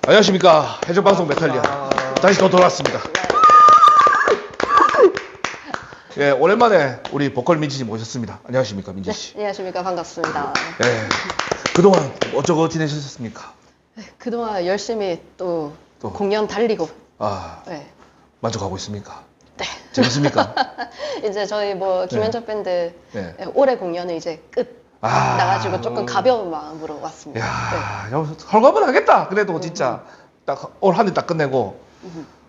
안녕하십니까. 해적방송 메탈리아. 다시 또 돌아왔습니다. 예, 오랜만에 우리 보컬 민지 씨 모셨습니다. 안녕하십니까, 민지 씨. 네, 안녕하십니까. 반갑습니다. 예, 그동안 어쩌고 지내셨습니까? 네, 그동안 열심히 또 공연 달리고. 네. 만족하고 있습니까? 네. 재밌습니까? 이제 저희 뭐 김현철 밴드 네. 올해 공연은 이제 끝 나가지고 조금 가벼운 마음으로 왔습니다. 야, 헐거분 하겠다. 그래도 진짜 딱 올 한 해 딱 끝내고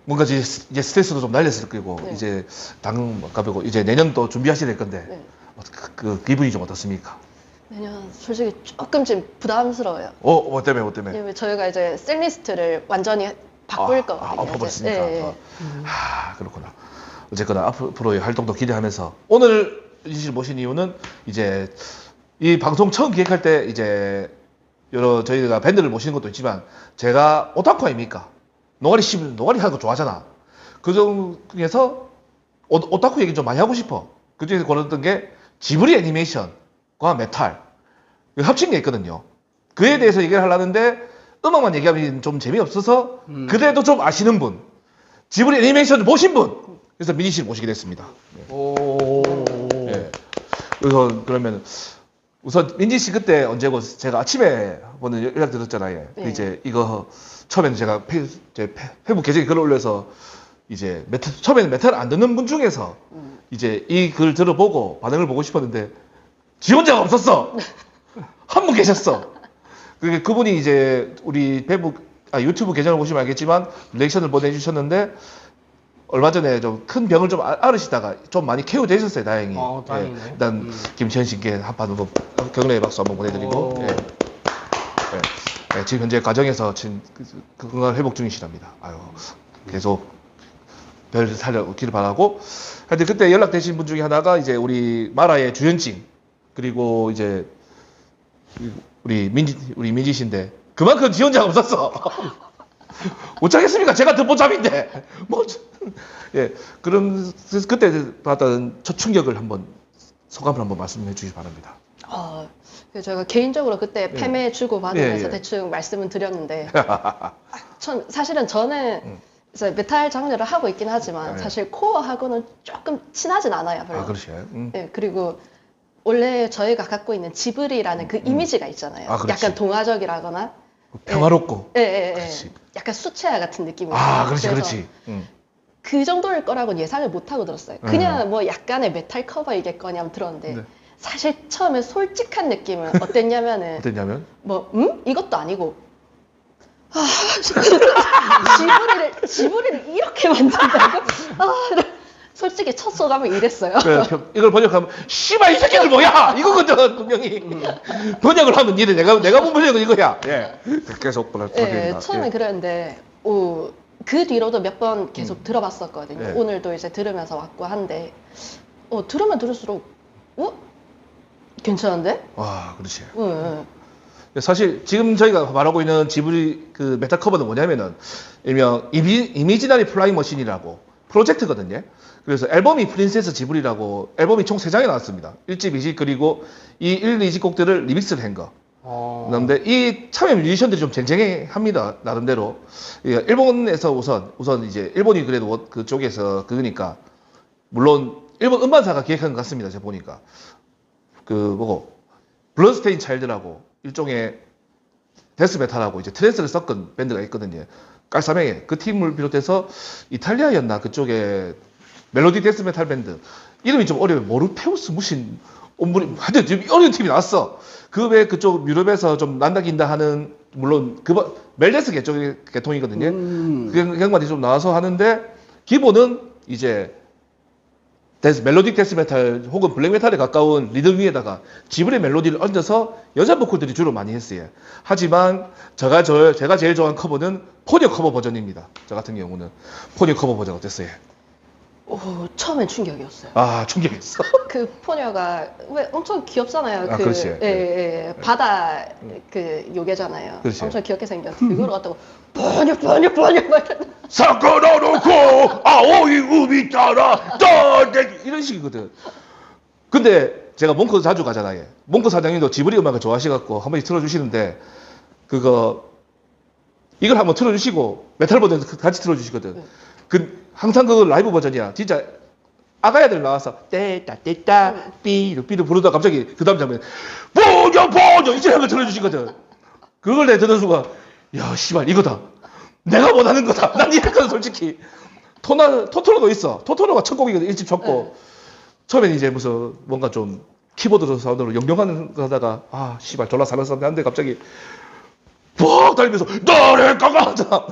뭔가 이제 스트레스도 좀 날렸을 거고 이제 당은 가벼고 이제 내년 또 준비하셔야 될 건데 그 기분이 좀 어떻습니까? 내년 솔직히 조금 좀 부담스러워요. 뭐 때문에? 왜냐면 저희가 이제 셀리스트를 완전히 바꿀 거거든요. 바꿨습니까? 네. 그렇구나. 어쨌거나 앞으로의 활동도 기대하면서 오늘 이실 모신 이유는 이제 이 방송 처음 기획할 때 이제 여러 저희가 밴드를 모시는 것도 있지만 제가 오타쿠 아닙니까? 노가리 하는 거 좋아하잖아. 그 중에서 오타쿠 얘기 좀 많이 하고 싶어. 그 중에서 고르던 게 지브리 애니메이션과 메탈 합친 게 있거든요. 그에 대해서 얘기를 하려는데 음악만 얘기하면 좀 재미없어서 그래도 좀 아시는 분, 지브리 애니메이션을 보신 분, 그래서 민지 씨를 모시게 됐습니다. 네. 그래서 그러면 우선 민지 씨 그때 언제고 제가 아침에 한번 연락 드렸잖아요. 네. 이제 이거 처음에는 제가 페이북 계정에 글을 올려서 이제 처음에는 메탈 안 듣는 분 중에서 이제 이 글 들어보고 반응을 보고 싶었는데 지원자가 없었어. 한 분 계셨어. 그분이 이제 우리 유튜브 계정을 보시면 알겠지만 리액션을 보내주셨는데 얼마 전에 좀 큰 병을 좀 앓으시다가 좀 많이 케어되셨어요, 다행히. 다행이네. 예, 일단 김치현 씨께 한번 격려의 박수 한번 보내드리고 지금 현재 가정에서 건강 회복 중이시랍니다. 아유, 계속 별 살려기를 바라고. 하여튼 그때 연락되신 분 중에 하나가 이제 우리 마라의 주현진 그리고 이제 우리 민지 씨인데 그만큼 지원자가 없었어. 못 찾겠습니까? 제가 듣보잡인데. 그럼 그때 받았던 첫 충격을 한번 소감을 한번 말씀해 주시기 바랍니다. 제가 개인적으로 그때 패매 주고 받으면서 예. 대충 말씀은 드렸는데 사실은 저는 이제 메탈 장르를 하고 있긴 하지만 사실 코어하고는 조금 친하진 않아요, 별로. 그렇지. 네, 그리고 원래 저희가 갖고 있는 지브리라는 그 이미지가 있잖아요. 약간 동화적이라거나 평화롭고. 그렇지. 약간 수채화 같은 느낌이에요. 그렇지. 그 정도일 거라고는 예상을 못 하고 들었어요. 그냥 뭐 약간의 메탈 커버이겠거니 하면 들었는데 사실 처음에 솔직한 느낌은 어땠냐면은 이것도 아니고 지브리를 이렇게 만든다고? 솔직히 첫 소감은 이랬어요. 이걸 번역하면 씨발 이 새끼들 뭐야? 이거거든 분명히. 번역을 하면 이래 내가 본 번역은 이거야. 계속 처음에 그랬는데 그 뒤로도 몇 번 계속 들어봤었거든요. 오늘도 이제 들으면서 왔고 한데 들으면 들을수록 괜찮은데? 그렇지. 사실 지금 저희가 말하고 있는 지브리 그 메탈 커버는 뭐냐면은 일명 이미지너리 플라잉 머신이라고 프로젝트거든요. 그래서 앨범이 프린세스 지브리라고 앨범이 총 3장이 나왔습니다. 1집, 2집 그리고 이 1, 2집 곡들을 리믹스를 한 거. 그런데 이 참여 뮤지션들이 좀 쟁쟁합니다. 나름대로. 일본에서 우선 이제 일본이 그래도 그쪽에서 그러니까 물론 일본 음반사가 기획한 것 같습니다. 제가 보니까 블러드스테인 차일드라고 일종의 데스메탈하고 이제 트랜스를 섞은 밴드가 있거든요. 깔쌈하게 그 팀을 비롯해서 이탈리아였나 그쪽에 멜로디 데스메탈 밴드 이름이 좀 어려워요. 모르페우스 무슨 하여튼 좀 어려운 팀이 나왔어. 그 외에 그쪽 유럽에서 좀 난다긴다 하는 물론 멜데스 계통이거든요. 그 양반이 좀 나와서 하는데 기본은 이제 멜로딕 데스메탈 혹은 블랙메탈에 가까운 리듬 위에다가 지브리 멜로디를 얹어서 여자 보컬들이 주로 많이 했어요. 하지만 제가 제일 좋아하는 커버는 포니어 커버 버전입니다. 저 같은 경우는 포니어 커버 버전 어땠어요? 처음엔 충격이었어요. 충격이었어. 그 포녀가 왜 엄청 귀엽잖아요. 그렇지. 바다 그 요괴잖아요. 그렇지. 엄청 귀엽게 생겼. 그걸 갖다가 포녀 사카나놓고 아오이 우미 따라 떠대기 이런 식이거든. 근데 제가 몽크 자주 가잖아요. 몽크 사장님도 지브리 음악을 좋아하셔갖고 한 번씩 틀어주시는데 그거 이걸 한번 틀어주시고 메탈 버전 같이 틀어주시거든. 그 항상 그 라이브 버전이야. 진짜 아가야들 나와서 떼따 삐루 부르다 갑자기 그 다음 장면 보녀 이제 한번 틀어주시거든. 그걸 내가 듣는 순간 야 씨발 이거다. 내가 원하는 거다. 난 이랬거든 솔직히. 토토로도 있어. 토토로가 첫 곡이거든. 1집 첫 곡. 처음엔 이제 무슨 뭔가 좀 키보드 사운드로 영영하는 거 하다가 아 씨발 졸라 사면서는데 한데 갑자기 푹 달리면서 너를 강하자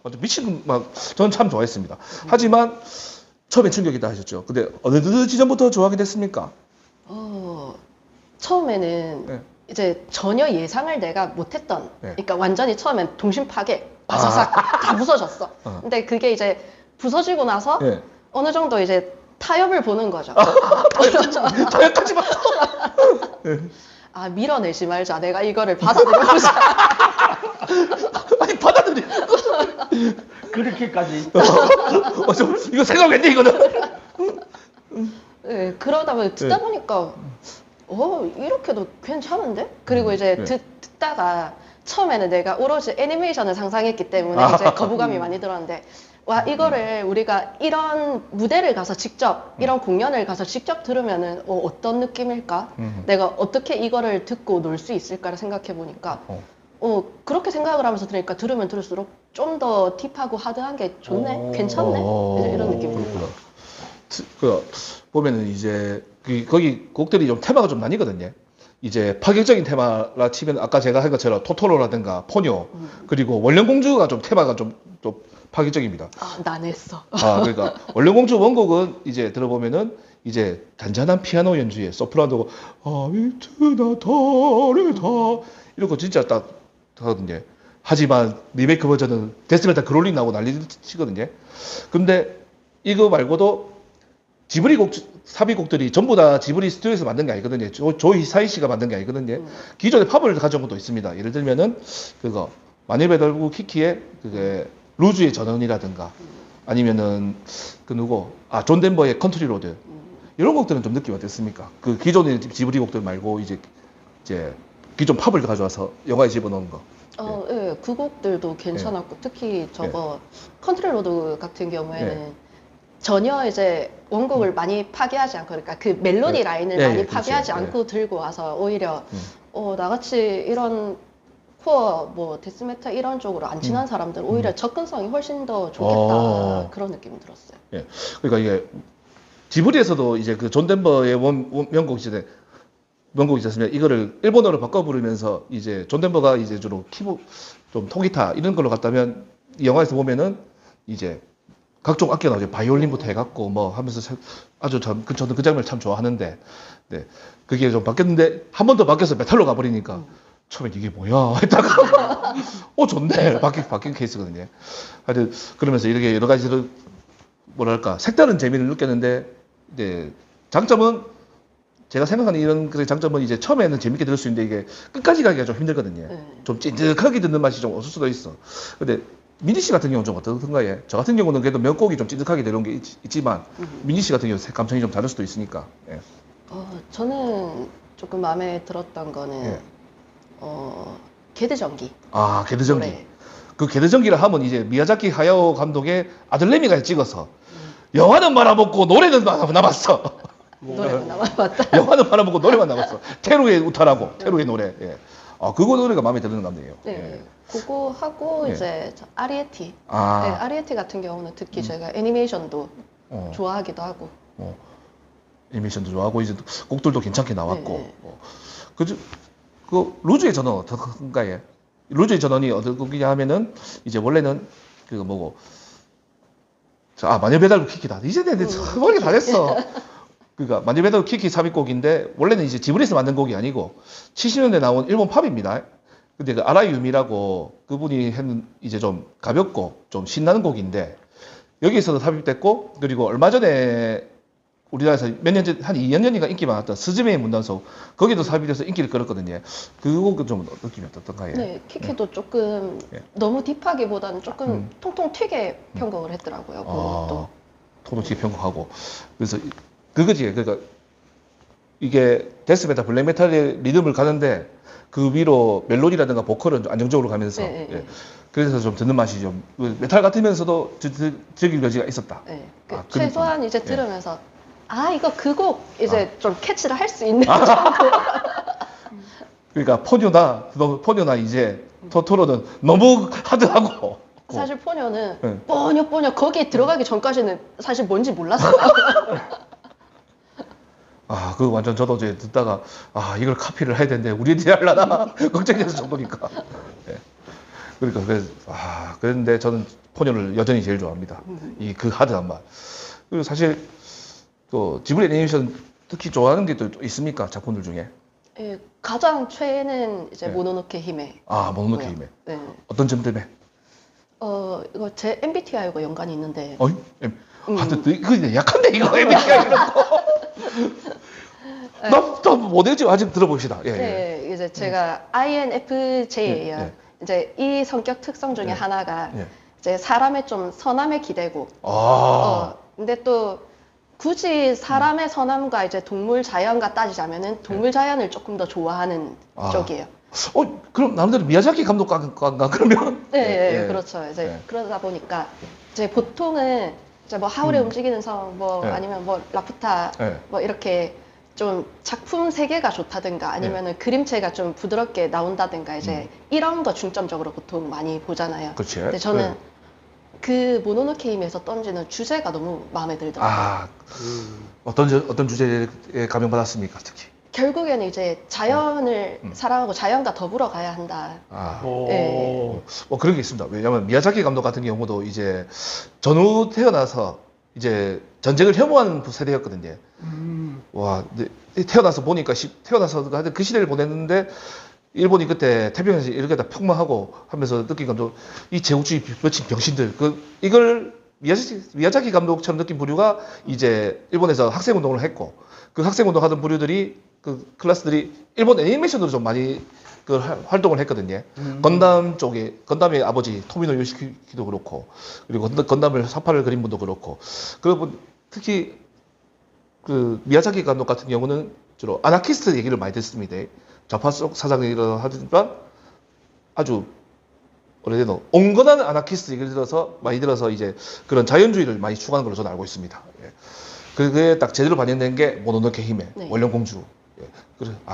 완전 미친 막 저는 참 좋아했습니다. 하지만 처음엔 충격이다 하셨죠. 근데 어느 지점부터 좋아하게 됐습니까? 처음에는 네. 이제 전혀 예상을 내가 못했던 네. 그러니까 완전히 처음엔 동심 파괴 바사삭 다 부서졌어. 근데 그게 이제 부서지고 나서 네. 어느 정도 이제 타협을 보는 거죠. 타협하지 마. 아 밀어내지 말자. 내가 이거를 받아들여보자. 아니 받아들여. 그렇게까지. 이거 생각했니 이거는? 네, 그러다 보니 듣다 네. 보니까 이렇게도 괜찮은데? 그리고 이제 네. 듣다가 처음에는 내가 오로지 애니메이션을 상상했기 때문에 이제 거부감이 많이 들었는데 와 이거를 우리가 이런 무대를 가서 직접 이런 공연을 가서 직접 들으면은 어떤 느낌일까? 내가 어떻게 이거를 듣고 놀 수 있을까를 생각해 보니까 그렇게 생각을 하면서 들으니까 들으면 들을수록 좀 더 딥하고 하드한 게 좋네, 괜찮네 이제 이런 느낌이 들어요. 그 보면은 이제 거기 곡들이 좀 테마가 좀 나뉘거든요. 이제 파격적인 테마라 치면 아까 제가 한 것처럼 토토로라든가 포뇨 그리고 원령공주가 좀 테마가 좀 파격적입니다. 아 난했어. 그러니까 원령공주 원곡은 이제 들어보면은 이제 단단한 피아노 연주에 소프라노가 아미트나 다르다 이런 거 진짜 딱 하거든요. 하지만 리메이크 버전은 데스메탈 그롤링 나오고 난리 치거든요. 근데 이거 말고도 지브리 삽입곡들이 전부 다 지브리 스튜디오에서 만든 게 아니거든요. 조 히사이 씨가 만든 게 아니거든요. 기존에 팝을 가져온 것도 있습니다. 예를 들면은 그거 마닐베달부 키키의 그게 루즈의 전원이라든가 아니면은 그 누구 존 덴버의 컨트리 로드 이런 곡들은 좀 느낌 어땠습니까? 그 기존의 지브리 곡들 말고 이제 기존 팝을 가져와서 영화에 집어넣은 거. 예, 그 곡들도 괜찮았고 특히 저거 컨트리 로드 같은 경우에는 전혀 이제 원곡을 많이 파괴하지 않고 그러니까 그 멜로디 라인을 많이 파괴하지 않고 들고 와서 오히려 나같이 이런 코어 뭐 데스메탈 이런 쪽으로 안 친한 사람들은 오히려 접근성이 훨씬 더 좋겠다 그런 느낌이 들었어요. 예, 그러니까 이게 지브리에서도 이제 그 존 덴버의 명곡이 있었으면 이거를 일본어로 바꿔 부르면서 이제 존 덴버가 이제 주로 좀 통기타 이런 걸로 갔다면 이 영화에서 보면은 이제 각종 악기가 나오죠. 바이올린부터 해갖고 뭐 하면서 아주 저는 그 장면을 참 좋아하는데, 네 그게 좀 바뀌었는데 한 번 더 바뀌어서 메탈로 가버리니까 처음에 이게 뭐야 했다가 좋네 바뀐 케이스거든요. 하여튼 그러면서 이렇게 여러 가지로 뭐랄까 색다른 재미를 느꼈는데, 네 장점은 제가 생각하는 이런 그 장점은 이제 처음에는 재밌게 들을 수 있는데 이게 끝까지 가기가 좀 힘들거든요. 좀 찐득하게 듣는 맛이 좀 없을 수도 있어. 근데 민지 씨 같은 경우는 좀 어떻던가요? 저 같은 경우는 그래도 몇 곡이 좀 찐득하게 들어온 게 있지만 민지 씨 같은 경우 감성이 좀 다를 수도 있으니까. 예. 저는 조금 마음에 들었던 거는 게드전기. 게드전기. 노래. 그 게드전기를 하면 이제 미야자키 하야오 감독의 아들내미가 찍어서 영화는 말아먹고 노래는 남았어. 노래만 남아봤다. 영화는 말아먹고 노래만 남았어. 테루의 우타라고 테루의 노래. 예. 그거 노래가 마음에 드는 감독이에요. 네, 예. 그거 하고 이제 아리에티. 네, 아리에티 같은 경우는 특히 제가 애니메이션도 좋아하기도 하고. 애니메이션도 좋아하고 이제 곡들도 괜찮게 나왔고. 그 루즈의 전원 어떤가요? 루즈의 전원이 어떤 곡이냐 하면은 이제 원래는 그거 뭐고 마녀배달부 키키다. 이제 내 머리 다 됐어. 그러니까 마녀배달부 키키 삽입곡인데 원래는 이제 지브리에서 만든 곡이 아니고 70년대 나온 일본 팝입니다. 근데 그 아라이 유미라고 그분이 했는 이제 좀 가볍고 좀 신나는 곡인데 여기에서도 삽입됐고, 그리고 얼마 전에 우리나라에서 몇 년 전, 한 2년 전인가 인기 많았던 스즈메의 문단속 거기도 삽입돼서 인기를 끌었거든요. 그 곡은 좀 느낌이 어떻던가요? 네, 키키도 조금 너무 딥하기보다는 조금 통통 튀게 편곡을 했더라고요. 그것도. 통통 튀게 편곡하고. 그래서 그거지. 그러니까 이게 데스메탈, 블랙메탈의 리듬을 가는데 그 위로 멜로디라든가 보컬은 좀 안정적으로 가면서 네, 네, 예. 네. 그래서 좀 듣는 맛이 좀 메탈 같으면서도 즐길 여지가 있었다. 네. 아, 그 최소한 느낌. 이제 예. 들으면서 아 이거 그 곡 이제 좀 캐치를 할 수 있는 정도. 그러니까 포뇨나 이제 토토로는 너무 하드하고 사실 포뇨는 네. 뽀뇨 거기에 들어가기 전까지는 사실 뭔지 몰랐어요. 아, 그 완전 저도 이제 듣다가 아 이걸 카피를 해야 되는데 우리 애들이 하려나 걱정돼서 정도니까. 예. 그러니까 그랬는데 저는 포뇨를 여전히 제일 좋아합니다. 이 그 하드한 맛. 그리고 사실 또 지브리 애니메이션 특히 좋아하는 게 또 있습니까 작품들 중에? 예, 가장 최애는 이제 네. 모노노케 히메. 아 모노노케 히메. 네. 어떤 점 때문에? 이거 제 MBTI하고 연관이 있는데. 어이? 이거 약한데 이거 MBTI 이런 거. 나못 읽지 아직 들어봅시다. 예, 예. 네, 이제 제가 INFJ예요. 예, 예. 이제 이 성격 특성 중에 예. 하나가 예. 이제 사람의 좀 선함에 기대고. 아. 근데 또 굳이 사람의 선함과 이제 동물 자연과 따지자면은 동물 자연을 조금 더 좋아하는 아. 쪽이에요. 그럼 나름대로 미야자키 감독관가 그러면? 네, 예. 그렇죠. 이제 예. 그러다 보니까 이제 보통은 이제 뭐 하울의 움직이는 성, 뭐 예. 아니면 뭐 라푸타, 예. 뭐 이렇게 좀 작품 세계가 좋다든가 아니면은 그림체가 좀 부드럽게 나온다든가 이제 이런 거 중점적으로 보통 많이 보잖아요. 그렇지. 근데 저는 네. 그 모노노케 힘에서 던지는 주제가 너무 마음에 들더라고요. 아, 어떤 주제에 감명받았습니까, 특히? 결국에는 이제 자연을 사랑하고 자연과 더불어 가야 한다. 아, 네. 그런 게 있습니다. 왜냐하면 미야자키 감독 같은 경우도 이제 전후 태어나서 이제 전쟁을 혐오하는 세대였거든요. 와, 태어나서 보니까 태어나서 하여튼 그 시대를 보냈는데 일본이 그때 태평양에서 이렇게 다 폭망하고 하면서 느낀 감독 이 제국주의 펼친 병신들 이걸 미야자키 감독처럼 느낀 부류가 이제 일본에서 학생운동을 했고 그 학생운동 하던 부류들이 그 클래스들이 일본 애니메이션으로 좀 많이 그 활동을 했거든요. 건담 쪽에 건담의 아버지 토미노 요시키도 그렇고 그리고 건담을 사파를 그린 분도 그렇고 그리고 특히 그 미야자키 감독 같은 경우는 주로 아나키스트 얘기를 많이 듣습니다. 좌파 쪽 사상이라 하지만 아주 오래된 온건한 아나키스트 얘기를 많이 들어서 이제 그런 자연주의를 많이 추구하는 걸로 저는 알고 있습니다. 예. 그게 딱 제대로 반영된 게 모노노케 히메 네. 원령공주. 예.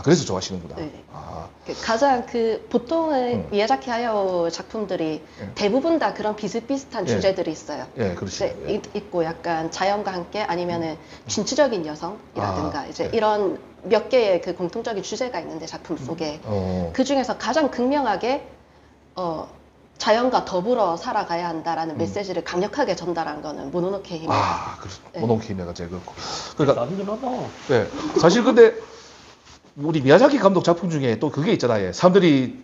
그래서 좋아하시는구나. 네. 아, 가장 보통은 미야자키 하야오 작품들이 예. 대부분 다 그런 비슷비슷한 예. 주제들이 있어요. 예, 그렇죠. 이제 있고 약간 자연과 함께 아니면은 진취적인 여성이라든가 이제 예. 이런 몇 개의 그 공통적인 주제가 있는데 작품 속에 그 중에서 가장 극명하게 자연과 더불어 살아가야 한다라는 메시지를 강력하게 전달한 거는 모노노케 히메. 그렇죠. 네. 모노노케 히메가 제일 그렇고. 그러니까 든든하다. 네. 사실 근데 우리 미야자키 감독 작품 중에 또 그게 있잖아요. 사람들이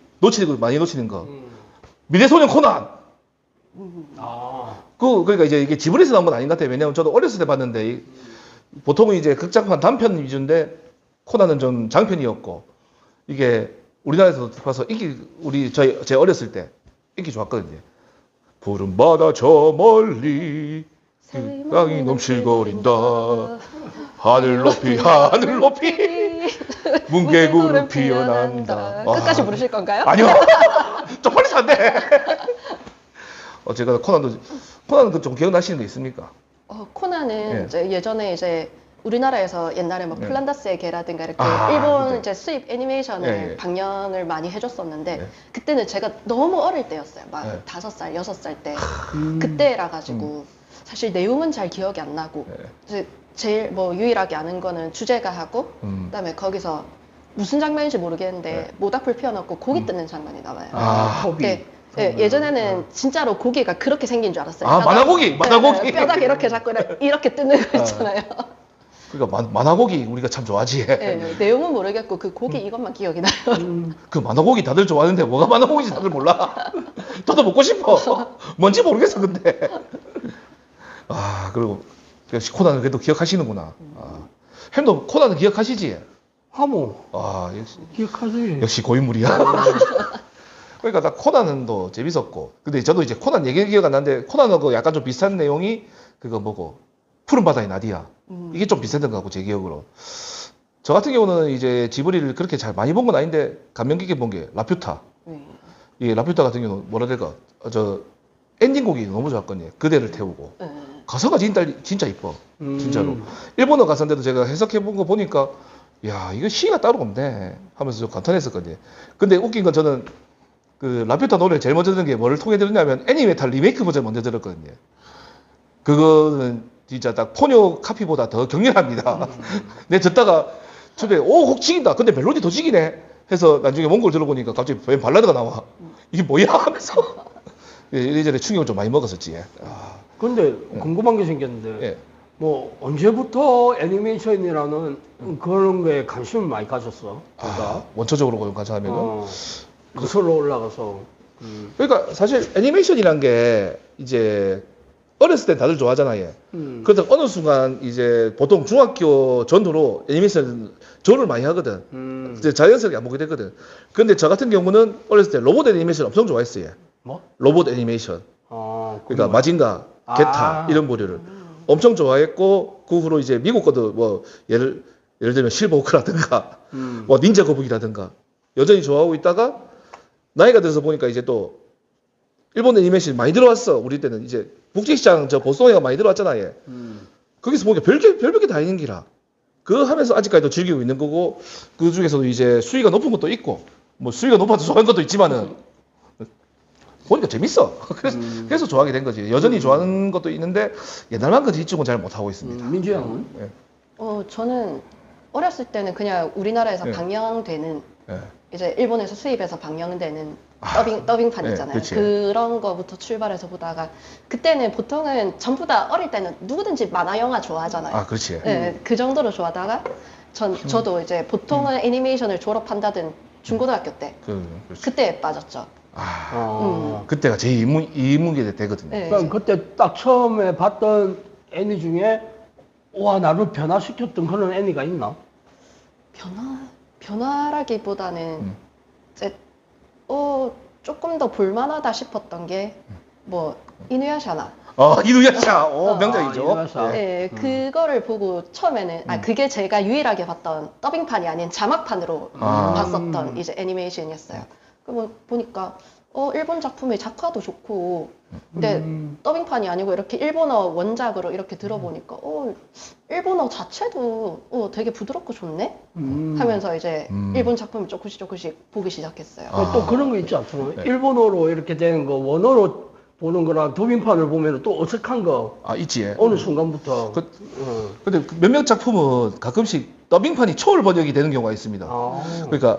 많이 놓치는 거. 미래소년 코난. 그러니까 이제 이게 지브리에서 나온 건 아닌 것 같아요. 왜냐면 저도 어렸을 때 봤는데 보통은 이제 극장판 단편 위주인데 코난은 좀 장편이었고 이게 우리나라에서 봐서 제 어렸을 때 인기 좋았거든요. 푸른 바다 저 멀리 땅이 넘실거린다. 하늘 높이 뭉게구름 피어난다. 끝까지 부르실 건가요? 아니요. 좀 빨리 안 돼. 제가 코난은 좀 기억나시는 거 있습니까? 코난은 예. 이제 예전에 이제 우리나라에서 옛날에 뭐 예. 플란다스의 개라든가 이렇게 아, 일본 네. 이제 수입 애니메이션을 예, 예. 방영을 많이 해줬었는데 예. 그때는 제가 너무 어릴 때였어요. 막 예. 5살, 6살 때. 그때라 가지고 사실 내용은 잘 기억이 안 나고 예. 이제 제일 뭐 유일하게 아는 거는 주제가 하고 그다음에 거기서 무슨 장면인지 모르겠는데 모닥불 피워놓고 고기 뜯는 장면이 나와요. 토비. 네. 네, 예전에는 진짜로 고기가 그렇게 생긴 줄 알았어요. 만화고기. 네, 뼈다귀 이렇게 잡고 이렇게 뜯는 거 있잖아요. 그러니까 만화고기 우리가 참 좋아하지. 네, 내용은 모르겠고 그 고기 이것만 기억이 나요. 그 만화고기 다들 좋아하는데 뭐가 만화고기인지 다들 몰라. 저도 먹고 싶어. 뭔지 모르겠어 근데. 그리고 역시 코난은 그래도 기억하시는구나. 햄도 코난은 기억하시지? 하모. 역시 기억하지. 고인물이야. 그러니까 나 코난은 또 재밌었고. 근데 저도 이제 코난 얘기 기억 안 나는데 코난하고 약간 좀 비슷한 내용이 그거 뭐고 푸른 바다의 나디아. 이게 좀 비슷했던 것 같고 제 기억으로. 저 같은 경우는 이제 지브리를 그렇게 잘 많이 본 건 아닌데 감명 깊게 본 게 라퓨타. 이 라퓨타 같은 경우는 뭐라 해야 될까? 저 엔딩곡이 너무 좋았거든요. 그대를 태우고. 가사가 진짜 이뻐. 진짜로. 일본어 가사인데도 제가 해석해 본 거 보니까 야, 이거 시가 따로 없네 하면서 좀 감탄했었거든요. 근데 웃긴 건 저는 그 라퓨타 노래를 제일 먼저 들은 게 뭐를 통해 들었냐면 애니메탈 리메이크 버전 먼저 들었거든요. 그거는 진짜 딱 포뇨 카피보다 더 격렬합니다. 내 듣다가 주변에 곡 지긴다. 근데 멜로디 더 지기네. 해서 나중에 원고를 들어보니까 갑자기 웬 발라드가 나와. 이게 뭐야 하면서 이래저래 충격을 좀 많이 먹었었지. 근데 궁금한 게 생겼는데 예. 뭐 언제부터 애니메이션이라는 그런 거에 관심을 많이 가졌어? 그러니까 원초적으로 가자하면은 거슬러 올라가서 그러니까 사실 애니메이션이란 게 이제 어렸을 때 다들 좋아하잖아요. 그러다 어느 순간 이제 보통 중학교 전후로 애니메이션 조를 많이 하거든. 이제 자연스럽게 안 보게 되거든. 근데 저 같은 경우는 어렸을 때 로봇 애니메이션 엄청 좋아했어요. 뭐? 로봇 애니메이션. 그러니까 마징가, 게타 이런 부류를 엄청 좋아했고 그 후로 이제 미국 것도 뭐 예를 들면 실버호크라든가 뭐 닌자 거북이라든가 여전히 좋아하고 있다가 나이가 들어서 보니까 이제 또 일본 애니메이션 많이 들어왔어. 우리 때는 이제 국제시장 저 보송회가 많이 들어왔잖아요. 거기서 보니까 별게 다 있는 기라. 그거 하면서 아직까지도 즐기고 있는 거고 그 중에서도 이제 수위가 높은 것도 있고 뭐 수위가 높아서 좋아하는 것도 있지만은 보니까 재밌어. 그래서 좋아하게 된 거지. 여전히 좋아하는 것도 있는데 옛날만큼 집중은 잘 못하고 있습니다. 민주 형은? 예. 저는 어렸을 때는 그냥 우리나라에서 네. 방영되는 예. 이제 일본에서 수입해서 방영되는 더빙판 네, 있잖아요. 그치. 그런 거부터 출발해서 보다가 그때는 보통은 전부 다 어릴 때는 누구든지 만화 영화 좋아하잖아요. 아, 그렇지. 네, 그 정도로 좋아하다가 저도 이제 보통은 애니메이션을 졸업한다든 중고등학교 때 그렇지. 그때에 빠졌죠. 그때가 제 이문게 되거든요. 네. 그럼 그때 딱 처음에 봤던 애니 중에 와 나를 변화시켰던 그런 애니가 있나? 변화라기보다는 이제 조금 더 볼만하다 싶었던 게 뭐 이누야샤나. 이누야샤. 명작이죠. 이누야샤. 네, 그거를 보고 처음에는 그게 제가 유일하게 봤던 더빙판이 아닌 자막판으로 봤었던 이제 애니메이션이었어요. 그거 보니까 일본 작품의 작화도 좋고 근데 더빙판이 아니고 이렇게 일본어 원작으로 이렇게 들어보니까 일본어 자체도 되게 부드럽고 좋네 하면서 이제 일본 작품을 조금씩 보기 시작했어요. 또 그런 거 있지 않습니까? 네. 일본어로 이렇게 되는 거 원어로 보는 거랑 더빙판을 보면 또 어색한 거 있지. 어느 순간부터 근데 몇몇 작품은 가끔씩 더빙판이 초월 번역이 되는 경우가 있습니다. 그러니까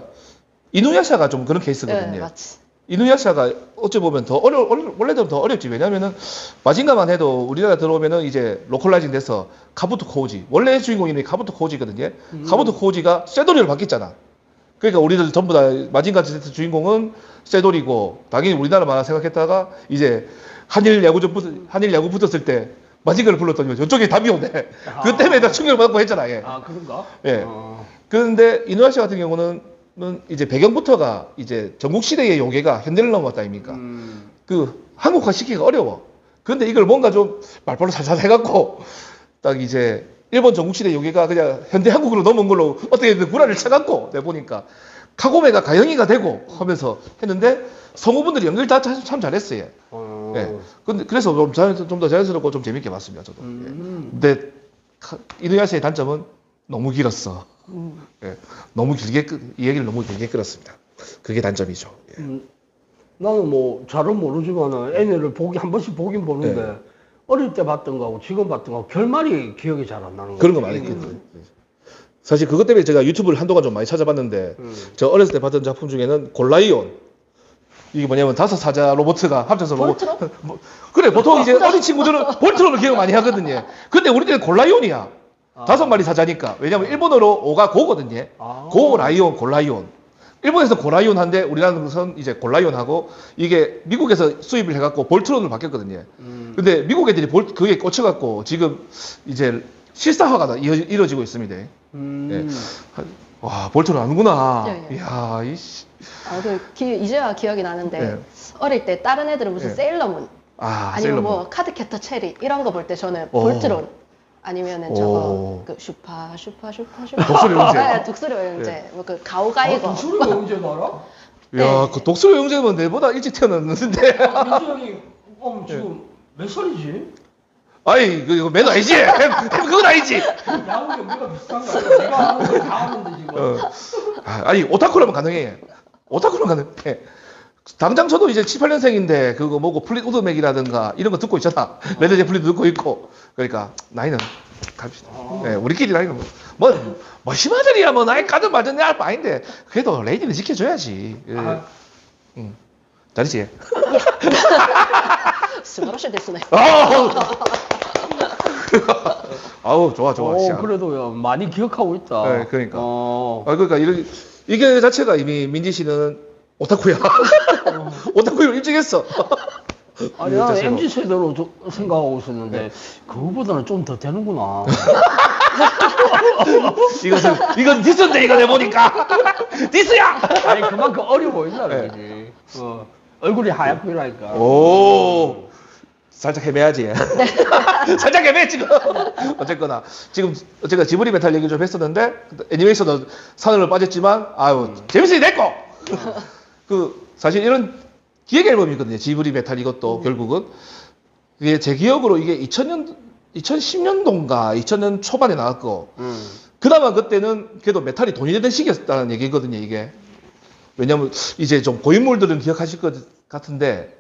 이누야샤가 좀 그런 케이스거든요. 네, 맞지. 이누야샤가 어찌 보면 더 원래도 더 어렵지. 왜냐면은 마징가만 해도 우리나라 들어오면은 이제 로컬라이징 돼서 카부토 코우지. 원래 주인공 이름이 카부토 코우지거든요. 카부토 코우지가 쇠도리로 바뀌었잖아. 그러니까 우리들 전부 다 마징가 Z 주인공은 쇠도리고 당연히 우리나라만 생각했다가 이제 한일 야구 붙었을 때 마징가를 불렀더니 저쪽에 답이 오네. 그 때문에 다 충격을 받고 했잖아. 예. 그런가? 예. 그런데 이누야샤 같은 경우는 이제 배경부터가 이제 전국시대의 요괴가 현대를 넘어왔다 아닙니까? 그 한국화 시키기가 어려워. 근데 이걸 뭔가 좀 말벌로 살살 해갖고 딱 이제 일본 전국시대 요괴가 그냥 현대 한국으로 넘어온 걸로 어떻게든 구라를 쳐갖고 내보니까 카고메가 가영이가 되고 하면서 했는데 성우분들이 연기를 다 참 잘했어요. 예. 근데 그래서 좀 더 자연스럽고 좀 재밌게 봤습니다, 저도. 예. 근데 이누야샤의 단점은 너무 길었어. 예. 너무 길게 이 얘기를 너무 길게 끌었습니다. 그게 단점이죠. 예. 나는 뭐 잘은 모르지만은 애니를 한 번씩 보긴 보는데 네. 어릴 때 봤던 거하고 지금 봤던 거하고 결말이 기억이 잘 안 나는 거야. 그런 거 많이 있거든요. 사실 그것 때문에 제가 유튜브를 한동안 좀 많이 찾아봤는데 저 어렸을 때 봤던 작품 중에는 골라이온. 이게 뭐냐면 5사자 로봇가 합쳐서 볼트론? 그래 보통 이제 어린 친구들은 볼트론을 기억 많이 하거든요. 근데 우리 때는 골라이온이야. 5마리 사자니까. 왜냐면 일본어로 오가 고거든요. 고, 라이온, 골라이온. 일본에서 고라이온 한데 우리나라는 이제 골라이온하고 이게 미국에서 수입을 해갖고 볼트론을 바뀌었거든요. 근데 미국 애들이 그게 꽂혀갖고 지금 이제 실사화가 이루어지고 있습니다. 예. 와, 볼트론 아는구나. 예, 예. 이야, 이씨. 이제야 기억이 나는데 예. 어릴 때 다른 애들은 무슨 예. 세일러문 아니면 세일러문. 뭐 카드캐터 체리 이런 거 볼 때 저는 볼트론 아니면은 오. 저거 그 슈파. 독수리 영재. 네, 독수리 영재. 뭐 그 가오가이거. 독수리 영재 알아? 야, 네. 그 독수리 형제는 내보다 일찍 태어났는데. 민수 형이 지금 몇 살이지? 아이, 이거 매너 아니지? 그건 아니지. 야구 연배가 비슷한 거 아니야? 내가 아는 걸다 아는데 지금. 아니, 오타쿠라면 가능해. 오타쿠라면 가능해. 당장 저도 이제 7, 8년생인데, 그거 뭐고, 플릿우드 맥이라든가, 이런 거 듣고 있잖아. 레드 제플린도 듣고 있고. 그러니까, 나이는, 갑시다. 예, 우리끼리 나이는 뭐, 심하들이야, 뭐, 나이 까든 말든 내 알 바 아닌데, 그래도 레이디는 지켜줘야지. 예. 아, 잘했지? 스바라시 됐으네. 아우, 좋아, 좋아. 오, 씨. 그래도 많이 기억하고 있다. 네, 그러니까. 어. 그러니까 이게 자체가 이미 민지 씨는 오타쿠야. 오타쿠를 인증했어. 아니, 나는 MZ 세대로 생각하고 있었는데 그거보다는 좀 더 되는구나. 이건 디스인데 이거 내보니까 디스야. 아니 그만큼 어려 보인다는 네. 거지. 얼굴이 하얗고 이러니까. 오. 살짝 헤매야지. 살짝 헤매 지금. 어쨌거나 지브리 메탈 얘기 좀 했었는데 애니메이션은 산으로 빠졌지만 아유 재밌으니 됐고. 사실 이런 기획 앨범이거든요. 지브리 메탈 이것도 결국은 이게 제 기억으로 이게 2010년도인가 2000년 초반에 나왔고 그나마 그때는 그래도 메탈이 돈이 되는 시기였다는 얘기거든요. 이게 왜냐면 이제 좀 고인물들은 기억하실 것 같은데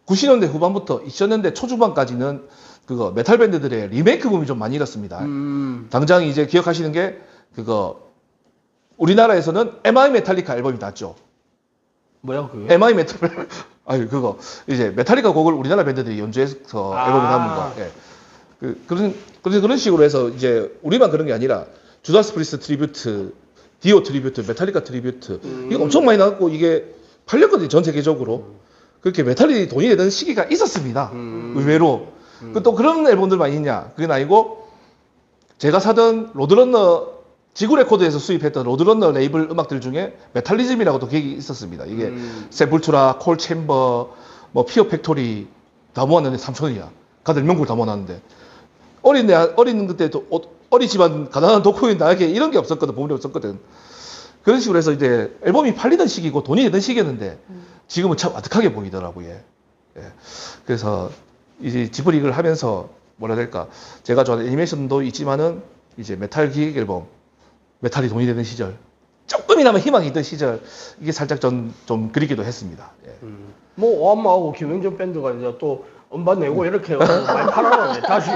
90년대 후반부터 2000년대 초중반까지는 그거 메탈 밴드들의 리메이크 붐이 좀 많이 일었습니다. 당장 이제 기억하시는 게 그거 우리나라에서는 MI 메탈리카 앨범이 나왔죠. 뭐야 그게? MI 메탈 아유 그거 이제 메탈리카 곡을 우리나라 밴드들이 연주해서 앨범이 나오는 거. 예. 그런 식으로 해서 이제 우리만 그런 게 아니라 주다스 프리스트 트리뷰트, 디오 트리뷰트, 메탈리카 트리뷰트 이게 엄청 많이 나왔고 이게 팔렸거든요. 전 세계적으로. 그렇게 메탈이 돈이 되는 시기가 있었습니다. 의외로. 또 그런 앨범들 많이 있냐? 그게 아니고 제가 사던 로드런너 지구 레코드에서 수입했던 로드런너 레이블 음악들 중에 메탈리즘이라고도 기획이 있었습니다. 이게 세불투라, 콜 챔버, 뭐 피어 팩토리 다 모았는데 3,000원이야. 다들 명곡을 다 모았는데 어린 그때도 어리지만 가난한 독후인 나에게 이런 게 없었거든. 보물이 없었거든. 그런 식으로 해서 이제 앨범이 팔리던 시기고 돈이 되던 시기였는데 지금은 참 아득하게 보이더라고요. 예. 그래서 이제 지브리를 하면서 뭐라 해야 될까? 제가 좋아하는 애니메이션도 있지만은 이제 메탈 기획 앨범, 메탈이 돈이 되는 시절, 조금이나마 희망이 있던 시절 이게 살짝 좀 그리기도 했습니다. 예. 뭐 오한마하고 김영준 밴드가 이제 또 음반 내고 이렇게 많이 팔아나네 다시.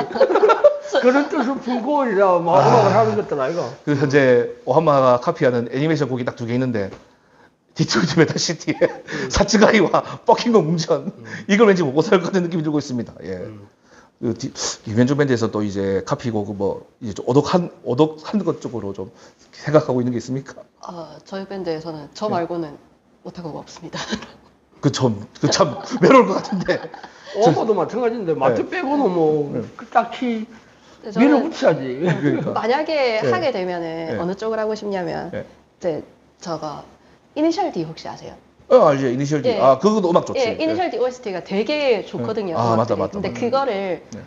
그런 뜻을 품고 이제 막 음악을 하는 것들 아이가. 그 현재 오하마가 카피하는 애니메이션 곡이 딱 2개 있는데 디트로이트 메탈 시티의 사츠가이와 버킹엄 웅전 이걸 왠지 먹고 살 것 같은 느낌이 들고 있습니다. 예. 김현준 밴드에서 또 이제 카피곡 뭐 이제 좀 오독한 것 쪽으로 좀 생각하고 있는 게 있습니까? 저희 밴드에서는 저 말고는 오타쿠가 없습니다. 그 참 외로울 것 같은데. 오빠도 마찬가지인데 마트 빼고는 뭐 딱히 밀어붙여야지. 그러니까. 만약에 네. 하게 되면은 네. 어느 쪽을 하고 싶냐면 네. 이제 저거 이니셜 D 혹시 아세요? 알죠. 이니셜 D. 예. 그것도 음악 좋지. 예, 이니셜 D OST가 되게 좋거든요. 맞다. 음악들이. 근데 맞다. 그거를 네.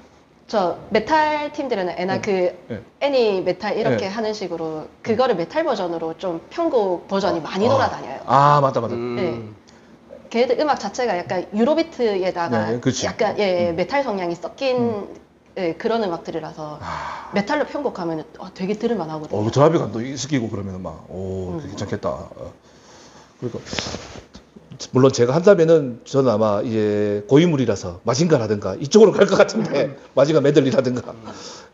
저 메탈 팀들은 애나 네. 애니 메탈 이렇게 네. 하는 식으로 그거를 메탈 버전으로 좀 편곡 버전이 많이 돌아다녀요. 맞다. 네. 걔들 음악 자체가 약간 유로비트에다가 네, 그치. 약간 메탈 성향이 섞인 그런 음악들이라서 메탈로 편곡하면 되게 들을만 하거든요. 드라이브감도 있기고 그러면 막 괜찮겠다. 그러니까 물론 제가 한다면은 저는 아마 이제 고인물이라서 마징가라든가 이쪽으로 갈 것 같은데 마징가 메들리라든가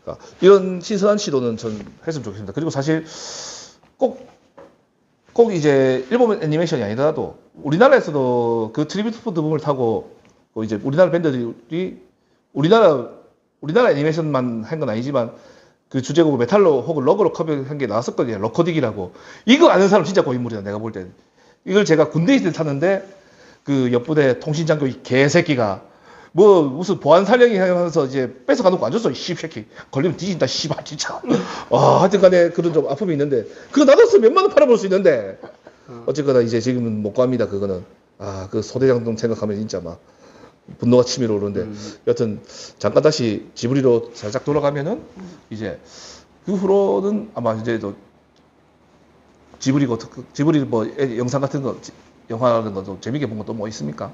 그러니까 이런 신선한 시도는 전 했으면 좋겠습니다. 그리고 사실 꼭 이제 일본 애니메이션이 아니더라도 우리나라에서도 그 트리뷰트 부분을 타고 이제 우리나라 밴드들이 우리나라 애니메이션만 한 건 아니지만 그 주제곡을 메탈로 혹은 럭으로 커버한 게 나왔었거든요. 럭커딕이라고. 이거 아는 사람 진짜 고인물이다. 내가 볼 때. 이걸 제가 군대 있을 때 탔는데 그 옆부대 통신장교 이 개새끼가 뭐 무슨 보안 살령이 하면서 이제 뺏어가놓고 앉았어. 이 씹새끼. 걸리면 뒤진다. 씨발 진짜. 하여튼 간에 그런 좀 아픔이 있는데 그거 놔뒀으면 몇만 원 팔아볼 수 있는데 어쨌거나 이제 지금은 못 갑니다. 그거는. 그 소대장동 생각하면 진짜 막 분노가 치밀어 오르는데 여튼 잠깐 다시 지브리로 살짝 돌아가면은 이제 그 후로는 아마 이제 또 지브리 뭐 영상 같은 거 영화 같은 것도 재밌게 본 것도 뭐 있습니까?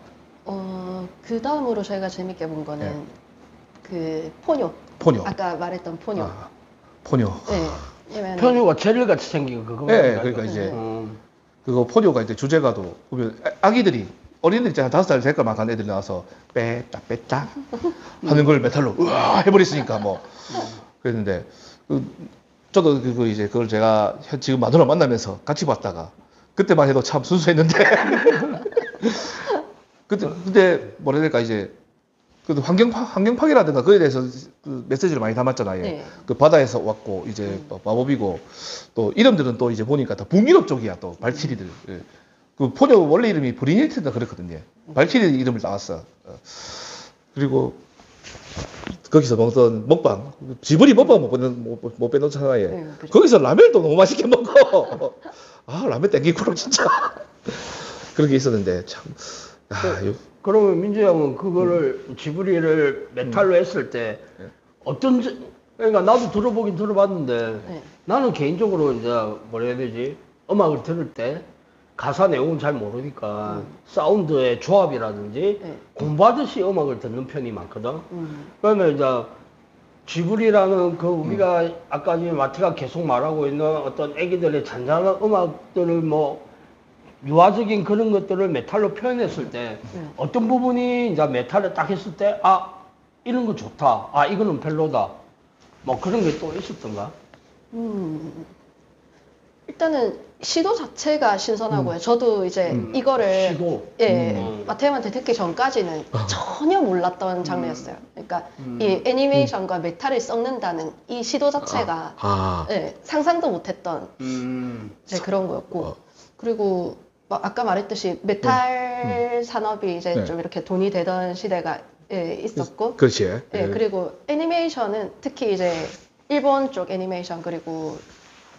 그 다음으로 저희가 재밌게 본 거는 네. 그 포뇨. 포뇨. 아까 말했던 포뇨. 아, 포뇨. 네. 왜냐면 편유가 젤리 같이 생긴 거 그거. 네, 그러니까 이제 그거 포뇨가 이제 주제가도 보면 아기들이 어린이들 있잖아 5살 될까 막한 애들이 나와서 뺐다 하는 걸 메탈로 으아 해버렸으니까 뭐 그랬는데 저도 그거 이제 그걸 제가 지금 마누라 만나면서 같이 봤다가 그때만 해도 참 순수했는데 그때 뭐라 해야 될까 이제 그 환경 파괴라든가 그에 대해서 그 메시지를 많이 담았잖아요. 네. 그 바다에서 왔고 이제 마법이고 또 이름들은 또 이제 보니까 다 북유럽 쪽이야 또 발키리들. 예. 그 포뇨 원래 이름이 브리니트인가 그랬거든요. 발키리 이름을 따왔어. 그리고 거기서 먹던 먹방 지브리 먹방 못 빼놓잖아요. 네, 그죠. 거기서 라면도 너무 맛있게 먹어. 아 라면 땡기구나 진짜. 그런 게 있었는데 참. 그러면 민주 형은 그거를 지브리를 메탈로 했을 때 어떤 그러니까 나도 들어보긴 들어봤는데 네. 나는 개인적으로 이제 뭐라 해야 되지 음악을 들을 때 가사 내용은 잘 모르니까 사운드의 조합이라든지 네. 공부하듯이 음악을 듣는 편이 많거든. 그러면 이제 지브리라는 그 우리가 아까 지금 마티가 계속 말하고 있는 어떤 애기들의 잔잔한 음악들을 뭐 유아적인 그런 것들을 메탈로 표현했을 때 어떤 부분이 이제 메탈을 딱 했을 때 아 이런 거 좋다 아 이거는 별로다 뭐 그런 게 또 있었던가? 일단은 시도 자체가 신선하고요. 저도 이제 이거를 시도. 마태형한테 듣기 전까지는 전혀 몰랐던 장르였어요. 그러니까 이 애니메이션과 메탈을 섞는다는 이 시도 자체가 예, 상상도 못했던 이제 그런 거였고 그리고 아까 말했듯이 메탈 산업이 이제 네. 좀 이렇게 돈이 되던 시대가 있었고 그렇지. 예, 그리고 애니메이션은 특히 이제 일본 쪽 애니메이션 그리고